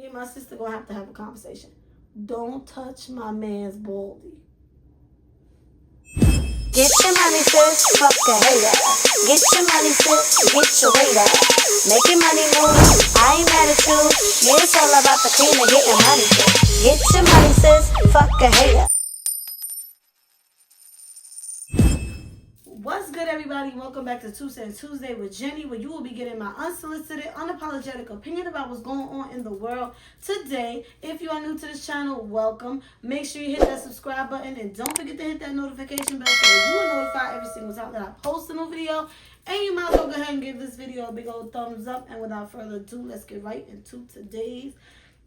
Me and my sister gonna have a conversation. Don't touch my man's baldy. Get your money, sis, fuck a hater. Get your money, sis, get your weight up. Make your money move, I ain't mad at you. Yeah, it's all about the cream and getting money, sis. Get your money, sis, fuck a hater. What's good, everybody? Welcome back to Tuesday with Jenny, where you will be getting my unsolicited, unapologetic opinion about what's going on in the world today. If you are new to this channel, welcome. Make sure you hit that subscribe button and don't forget to hit that notification bell so that you are notified every single time that I post a new video. And you might as well go ahead and give this video a big old thumbs up. And without further ado, let's get right into today's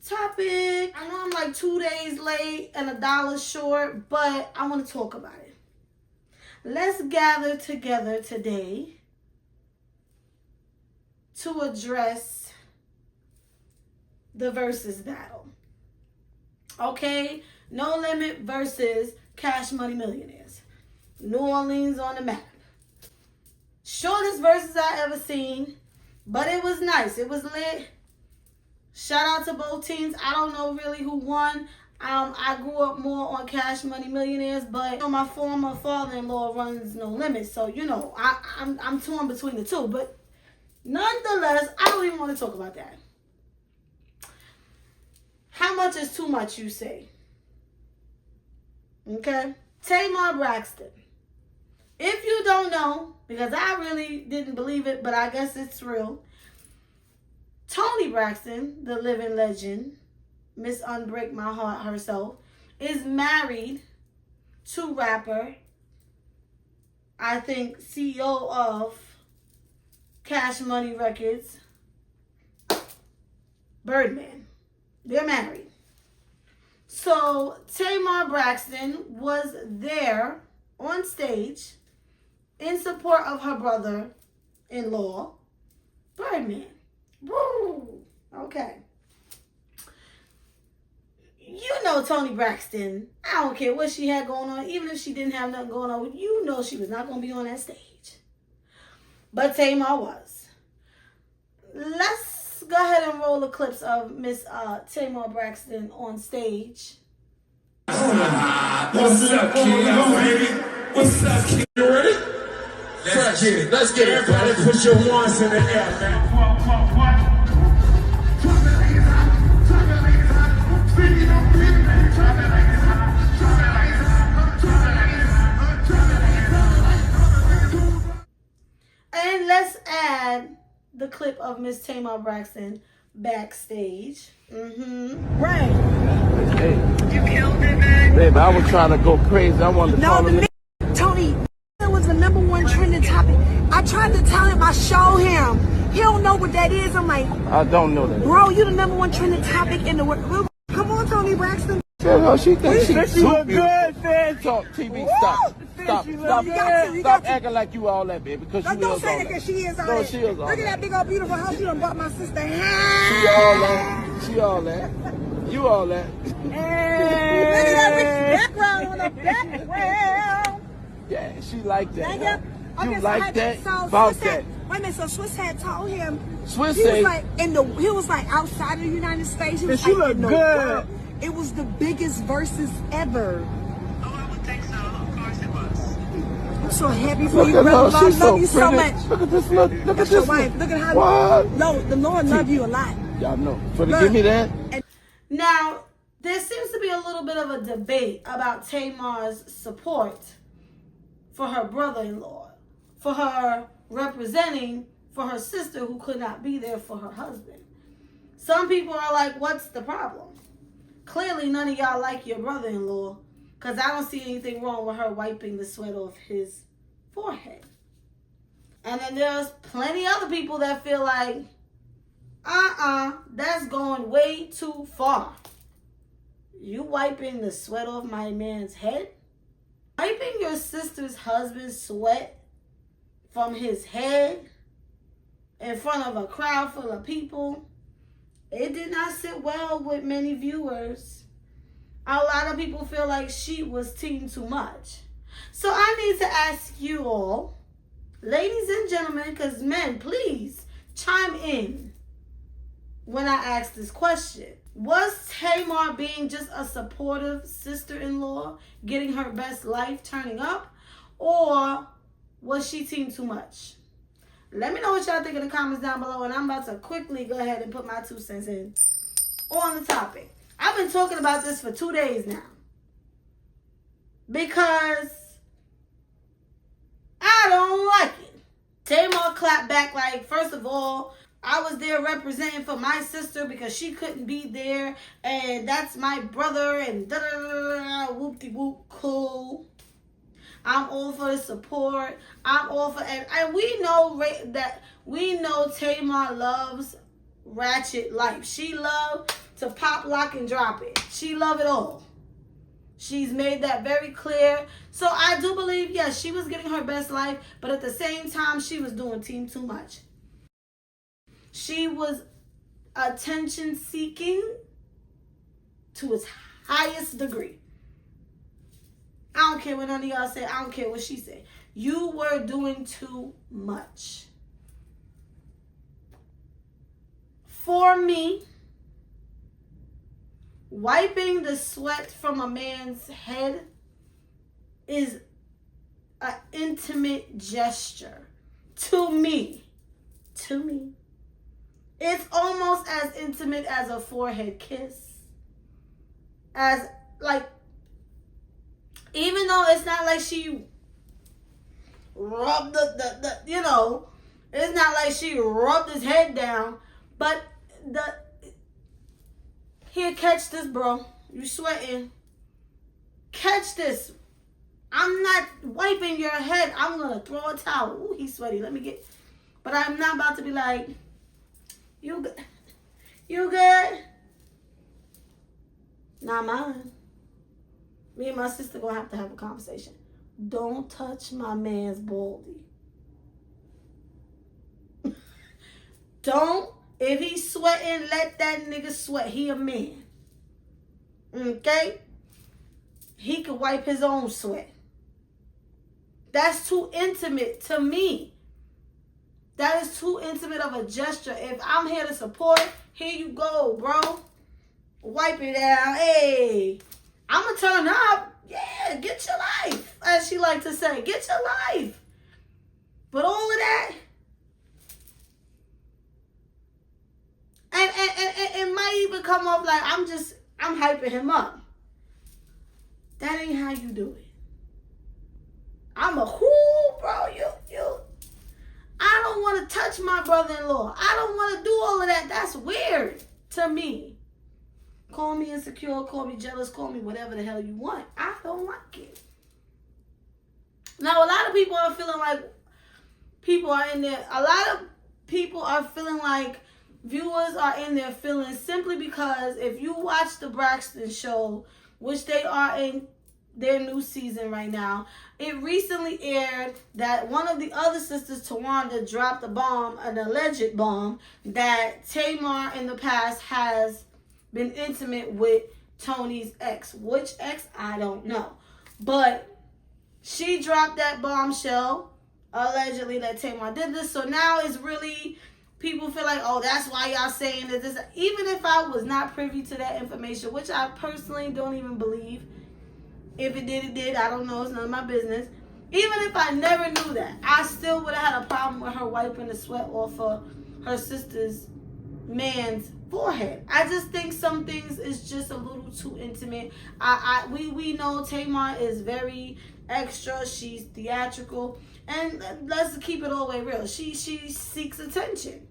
topic. I know I'm like 2 days late and $1 short, but I want to talk about it. Let's gather together today to address the VERZUZ battle. Okay? No Limit versus Cash Money Millionaires. New Orleans on the map. Shortest VERZUZ I ever seen, but it was nice. It was lit. Shout out to both teams. I don't know really who won. I grew up more on Cash Money Millionaires, but my former father-in-law runs No Limit, so I'm torn between the two. But nonetheless, I don't even want to talk about that. How much is too much, you say? Okay, Tamar Braxton. If you don't know, because I really didn't believe it, but I guess it's real. Toni Braxton, the living legend, Miss Unbreak My Heart herself, is married to rapper, I think CEO of Cash Money Records, Birdman. They're married. So Tamar Braxton was there on stage in support of her brother-in-law, Birdman. Woo! Okay. You know Toni Braxton, I don't care what she had going on, even if she didn't have nothing going on, you know she was not going to be on that stage. But Tamar was. Let's go ahead and roll the clips of Miss Tamar Braxton on stage. What's up, kid? What's up, kid? You ready? Let's get it. Everybody put your ones in the air, man. And let's add the clip of Miss Tamar Braxton backstage. Right. Hey. You killed it, man. Babe, I was trying to go crazy. I wanted to call him. Tony, that was the #1 trending topic. I tried to tell him, I showed him. He don't know what that is. I'm like, I don't know that. bro, you the #1 trending topic in the world. Come on, Toni Braxton. Tell her she thinks she's She look beautiful. good, man. Talk TV, Woo! stop. Fish, Stop, you stop, look good. You stop got to. acting like you all that, baby, because you Don't is say all that that. because she is all No, that. she is all Look at that. that big old beautiful house you done bought my sister. She all that. She all that. You all that. Look at that rich background on the background. Yeah, she like that. Thank Huh? you. You Okay, like that? So About Swiss that. had, wait a minute, so Swiss had told him Swiss he say, was like he was like outside of the United States. He was she like look in the good. world. It was the biggest VERZUZ ever. Oh, I would think so. Of course it was. I'm so happy for look you, at brother. her. I She's love you so so pretty. much. Look at this look. Look at That's your this wife. look. Look at how What? no, the Lord love you a lot. Y'all know. For to Look. give me that? Now, there seems to be a little bit of a debate about Tamar's support for her brother-in-law, for her representing for her sister who could not be there for her husband. Some people are like, what's the problem? Clearly, none of y'all like your brother-in-law, because I don't see anything wrong with her wiping the sweat off his forehead. And then there's plenty other people that feel like, that's going way too far. You wiping the sweat off my man's head? Wiping your sister's husband's sweat from his head in front of a crowd full of people, it did not sit well with many viewers. A lot of people feel like she was team too much. So I need to ask you all, ladies and gentlemen, because men, please chime in. when I asked this question. Was Tamar being just a supportive sister-in-law, getting her best life, turning up? Or was she team too much? Let me know what y'all think in the comments down below, and I'm about to quickly go ahead and put my 2 cents in on the topic. I've been talking about this for 2 days now because I don't like it. Tamar clapped back like, first of all, I was there representing for my sister because she couldn't be there, and that's my brother, and da-da-da-da-da, whoop-de-whoop, cool. I'm all for the support. I'm all for, and we know Tamar loves ratchet life. She loves to pop, lock, and drop it. She love it all. She's made that very clear. So I do believe, yes, she was getting her best life, but at the same time, she was doing team too much. She was attention seeking to its highest degree. I don't care what none of y'all say. I don't care what she said. You were doing too much. For me, wiping the sweat from a man's head is an intimate gesture. To me. It's almost as intimate as a forehead kiss. As, like, even though it's not like she rubbed the you know, it's not like she rubbed his head down, but here, catch this, bro. You sweating. Catch this. I'm not wiping your head. I'm going to throw a towel. Ooh, he's sweaty. Let me get, but I'm not about to be like, you good? You good? Not mine. Me and my sister gonna have to have a conversation. Don't touch my man's baldy. Don't. If he's sweating, let that nigga sweat. He a man. Okay? He could wipe his own sweat. That's too intimate to me. That is too intimate of a gesture. If I'm here to support, here you go, bro. Wipe it down. Hey. I'm going to turn up. Yeah, get your life. As she like to say, get your life. But all of that, and it might even come off like I'm hyping him up. That ain't how you do it. I'm a whoo, bro. You. I don't want to touch my brother-in-law. I don't want to do all of that. That's weird to me. Call me insecure, call me jealous, call me whatever the hell you want. I don't like it. Now, a lot of people are feeling like viewers are in their feelings simply because if you watch the Braxton show, which they are in their new season right now, it recently aired that one of the other sisters, Tawanda, dropped a bomb, an alleged bomb, that Tamar in the past has been intimate with Tony's ex. Which ex? I don't know. But she dropped that bombshell, allegedly, that Tamar did this. So now it's really, people feel like, oh, that's why y'all saying that this. Even if I was not privy to that information, which I personally don't even believe. If it did, it did. I don't know. It's none of my business. Even if I never knew that, I still would have had a problem with her wiping the sweat off of her sister's man's forehead. I just think some things is just a little too intimate. We know Tamar is very extra. She's theatrical, and let's keep it all the way real. She seeks attention.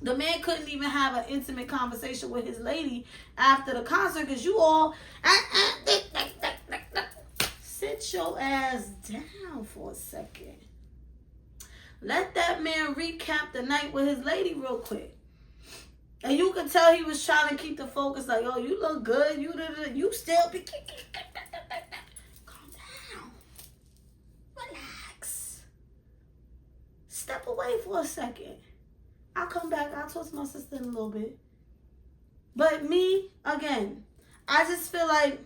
The man couldn't even have an intimate conversation with his lady after the concert because you all sit your ass down for a second. Let that man recap the night with his lady real quick. And you could tell he was trying to keep the focus like, oh, you look good. You still be... Calm down. Relax. Step away for a second. I'll come back. I'll talk to my sister in a little bit. But me, again, I just feel like,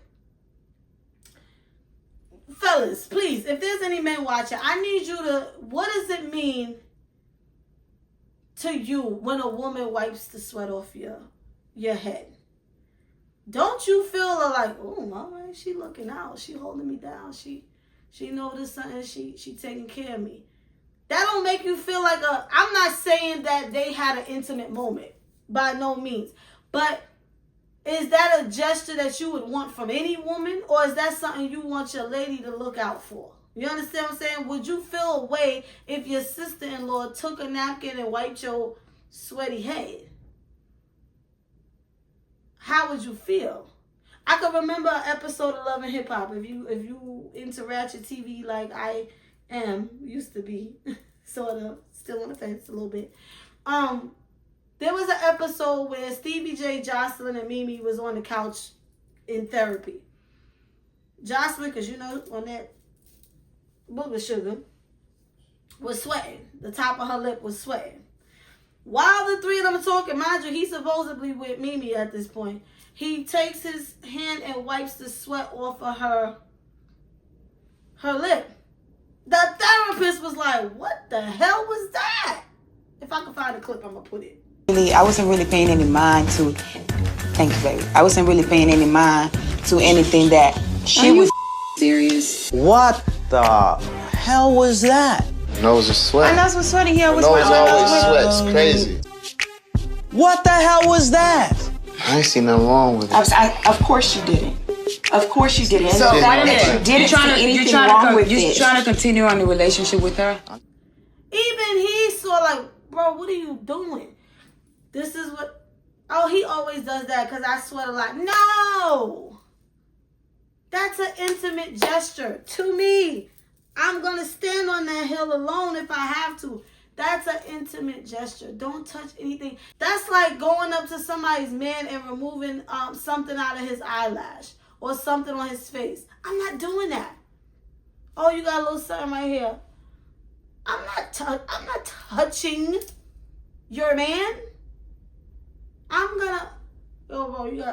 fellas, please, if there's any men watching, I need you to, what does it mean to you when a woman wipes the sweat off your head? Don't you feel like, oh, all right, she looking out, she holding me down, she noticed something, she taking care of me? That don't make you feel like I'm not saying that they had an intimate moment, by no means, but is that a gesture that you would want from any woman, or is that something you want your lady to look out for? You understand what I'm saying? Would you feel a way if your sister-in-law took a napkin and wiped your sweaty head? How would you feel? I can remember an episode of Love and Hip Hop. If you into ratchet TV like I used to be, sort of, still on the fence a little bit. There was an episode where Stevie J, Jocelyn, and Mimi was on the couch in therapy. Jocelyn, because on that booger sugar, was sweating. The top of her lip was sweating. While the three of them are talking, mind you, he's supposedly with Mimi at this point. He takes his hand and wipes the sweat off of her lip. The therapist was like, what the hell was that? If I can find a clip, I'm going to put it. I wasn't really paying any mind to, thank you, baby. I wasn't really paying any mind to anything that she was serious. What the hell was that? Nose is sweat. My nose was sweating here. Nose always sweats. Crazy. What the hell was that? I ain't seen nothing wrong with it. Of course you didn't. Of course you didn't. So the fact that you didn't see anything wrong with it. You're trying to continue on the relationship with her? Even he saw like, bro, what are you doing? This is what, he always does that because I sweat a lot. No! That's an intimate gesture to me. I'm going to stand on that hill alone if I have to. That's an intimate gesture. Don't touch anything. That's like going up to somebody's man and removing something out of his eyelash or something on his face. I'm not doing that. Oh, you got a little something right here. I'm not touching your man. I'm gonna, bro, you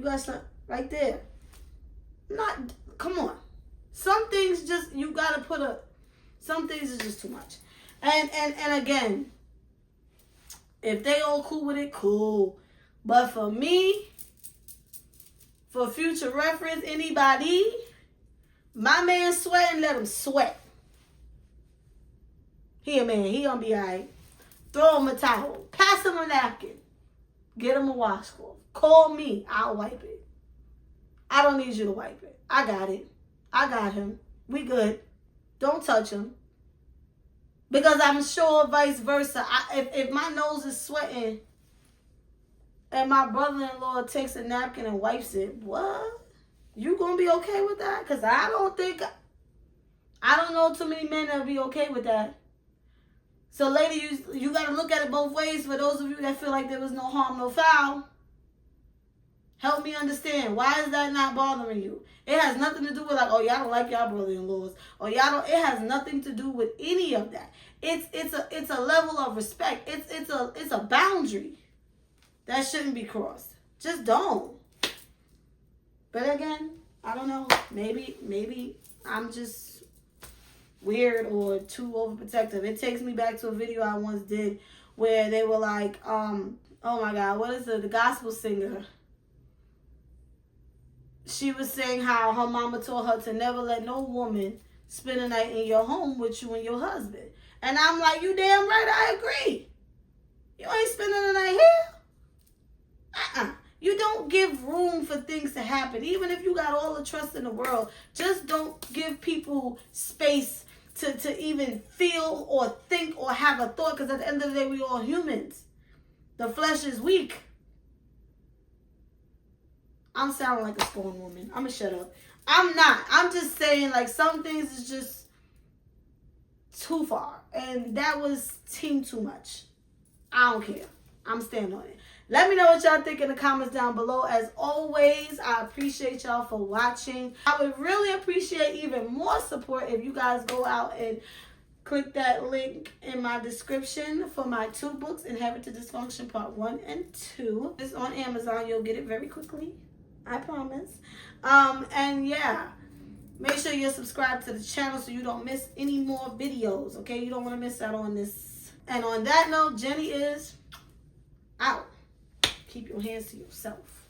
got something right there. Come on. Some things just, you gotta some things is just too much. And again, if they all cool with it, cool. But for me, for future reference, anybody, my man sweating, let him sweat. He a man, he gonna be all right. Throw him a towel, pass him a napkin, get him a washcloth. Call me, I'll wipe it. I don't need you to wipe it. I got it. I got him. We good. Don't touch him. Because I'm sure vice versa. If my nose is sweating and my brother-in-law takes a napkin and wipes it, what? You gonna be okay with that? Because I don't know too many men that'll be okay with that. So lady, you got to look at it both ways. For those of you that feel like there was no harm, no foul, help me understand. Why is that not bothering you? It has nothing to do with like, oh, y'all don't like y'all brother-in-laws. Or y'all don't, it has nothing to do with any of that. It's a level of respect. It's a boundary that shouldn't be crossed. Just don't. But again, I don't know. Maybe I'm just weird or too overprotective. It takes me back to a video I once did where they were like, oh my God, what is it? The gospel singer. She was saying how her mama told her to never let no woman spend a night in your home with you and your husband. And I'm like, you damn right, I agree. You ain't spending the night here. You don't give room for things to happen. Even if you got all the trust in the world, just don't give people space to even feel or think or have a thought. Because at the end of the day, we all humans. The flesh is weak. I'm sounding like a scorned woman. I'm going to shut up. I'm not. I'm just saying, like, some things is just too far. And that was too much. I don't care. I'm standing on it. Let me know what y'all think in the comments down below. As always, I appreciate y'all for watching. I would really appreciate even more support if you guys go out and click that link in my description for my 2 books, Inherited Dysfunction Part 1 and 2. It's on Amazon. You'll get it very quickly. I promise. And yeah, make sure you're subscribed to the channel so you don't miss any more videos, okay? You don't want to miss out on this And on that note, Jenny is out. Keep your hands to yourself.